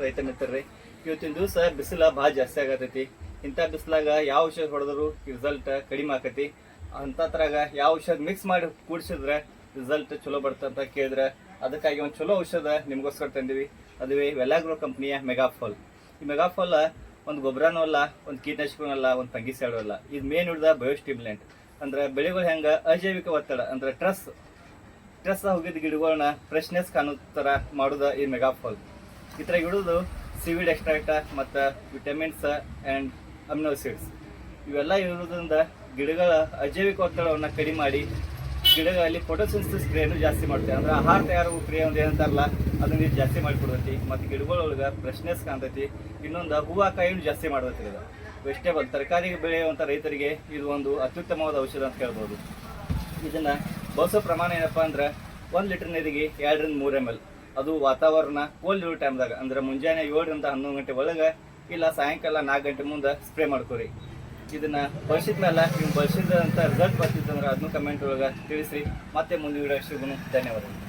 ರೈತ ಮಿತ್ರರೇ, ಇವತ್ತಿನ ದಿವಸ ಬಿಸಿಲ ಭಾಳ ಜಾಸ್ತಿ ಆಗತೈತಿ. ಇಂಥ ಬಿಸಿಲಾಗ ಯಾವ ಔಷಧ ಹೊಡೆದ್ರು ರಿಸಲ್ಟ್ ಕಡಿಮೆ ಆಕತಿ. ಅಂತದ್ರಾಗ ಯಾವ ಔಷಧ ಮಿಕ್ಸ್ ಮಾಡಿ ಕೂಡಿಸಿದ್ರೆ ರಿಸಲ್ಟ್ ಚಲೋ ಬರ್ತಂತ ಕೇಳಿದ್ರೆ ಅದಕ್ಕಾಗಿ ಒಂದು ಚಲೋ ಔಷಧ ನಿಮಗೋಸ್ಕರ ತಂದಿವಿ. ಅದುವೇ ವೆಲಾಗ್ರೋ ಕಂಪ್ನಿಯ ಮೆಗಾಫಾಲ್. ಈ ಮೆಗಾಫಾಲ್ ಒಂದು ಗೊಬ್ಬರನೂ ಅಲ್ಲ, ಒಂದು ಕೀಟನಾಶಕನೂ ಅಲ್ಲ, ಒಂದು ಫಂಗಿಸೈಡ್ ಅಲ್ಲ. ಇದು ಮೇನ್ ಹಿಡಿದ ಬಯೋಸ್ಟಿಮ್ಯುಲೆಂಟ್. ಅಂದ್ರೆ ಬೆಳೆಗಳು ಹೆಂಗೆ ಅಜೈವಿಕ ಒತ್ತಡ ಅಂದ್ರೆ ಸ್ಟ್ರೆಸ್ ಹೋಗಿದ್ದ ಗಿಡಗಳನ್ನ ಫ್ರೆಶ್ನೆಸ್ ಕಾಣೋ ಥರ ಮಾಡೋದು ಈ ಮೆಗಾಫಾಲ್. ಈ ಥರ ಇಡೋದು ಸಿವಿಡ್ ಎಕ್ಸ್ಟ್ರಾಕ್ಟ ಮತ್ತು ವಿಟಮಿನ್ಸ್ ಆ್ಯಂಡ್ ಅಮಿನೋಸಿಡ್ಸ್ ಇವೆಲ್ಲ ಇರೋದ್ರಿಂದ ಗಿಡಗಳ ಅಜೈವಿಕ ಒತ್ತಡವನ್ನು ಕಡಿಮೆ ಮಾಡಿ ಗಿಡಗಳಲ್ಲಿ ಫೋಟೋಸಿಂಥಸಿಸ್ ಕ್ರಿಯೆಯನ್ನು ಜಾಸ್ತಿ ಮಾಡ್ತೇವೆ. ಅಂದ್ರೆ ಆಹಾರ ತಯಾರಿಸುವ ಕ್ರಿಯೆ ಒಂದು ಏನಂತಾರಲ್ಲ ಅದನ್ನ ಇದು ಜಾಸ್ತಿ ಮಾಡಿಕೊಡ್ತೈತಿ. ಮತ್ತು ಗಿಡಗಳೊಳಗೆ ಫ್ರೆಶ್ನೆಸ್ ಕಾಣ್ತೈತಿ. ಇನ್ನೊಂದು ಹೂವು ಕಾಯಿನೂ ಜಾಸ್ತಿ ಮಾಡ್ತೈತಿ. ಇದು ವೆಜಿಟೇಬಲ್ ತರಕಾರಿ ಬೆಳೆಯುವಂಥ ರೈತರಿಗೆ ಇದು ಒಂದು ಅತ್ಯುತ್ತಮವಾದ ಔಷಧ ಅಂತ ಹೇಳ್ಬೋದು. ಇದನ್ನು ಬಳಸೋ ಪ್ರಮಾಣ ಏನಪ್ಪ ಅಂದ್ರೆ 1 ಲೀಟರ್ ನೀರಿಗೆ 2 ರಿಂದ 3 ml. ಅದು ವಾತಾವರಣ ಕೋಲ್ಡ್ ಇರೋ ಟೈಮ್ದಾಗ ಅಂದ್ರೆ ಮುಂಜಾನೆ 7 ರಿಂದ 11 ಗಂಟೆ ಒಳಗೆ ಇಲ್ಲ ಸಾಯಂಕಾಲ 4 ಗಂಟೆ ಮುಂದೆ ಸ್ಪ್ರೇ ಮಾಡ್ಕೊರಿ. ಇದನ್ನ ಬಳಸಿದ ಮೇಲೆ ನೀವು ಬಳಸಿದಂಥ ರಿಸಲ್ಟ್ ಬರ್ತಿತ್ತು ಅಂದ್ರೆ ಅದನ್ನು ಕಮೆಂಟ್ ಒಳಗೆ ತಿಳಿಸಿ. ಮತ್ತೆ ಮುಂದಿನ ವಿಡಿಯೋ ಸಿಗೋಣ. ಧನ್ಯವಾದಗಳು.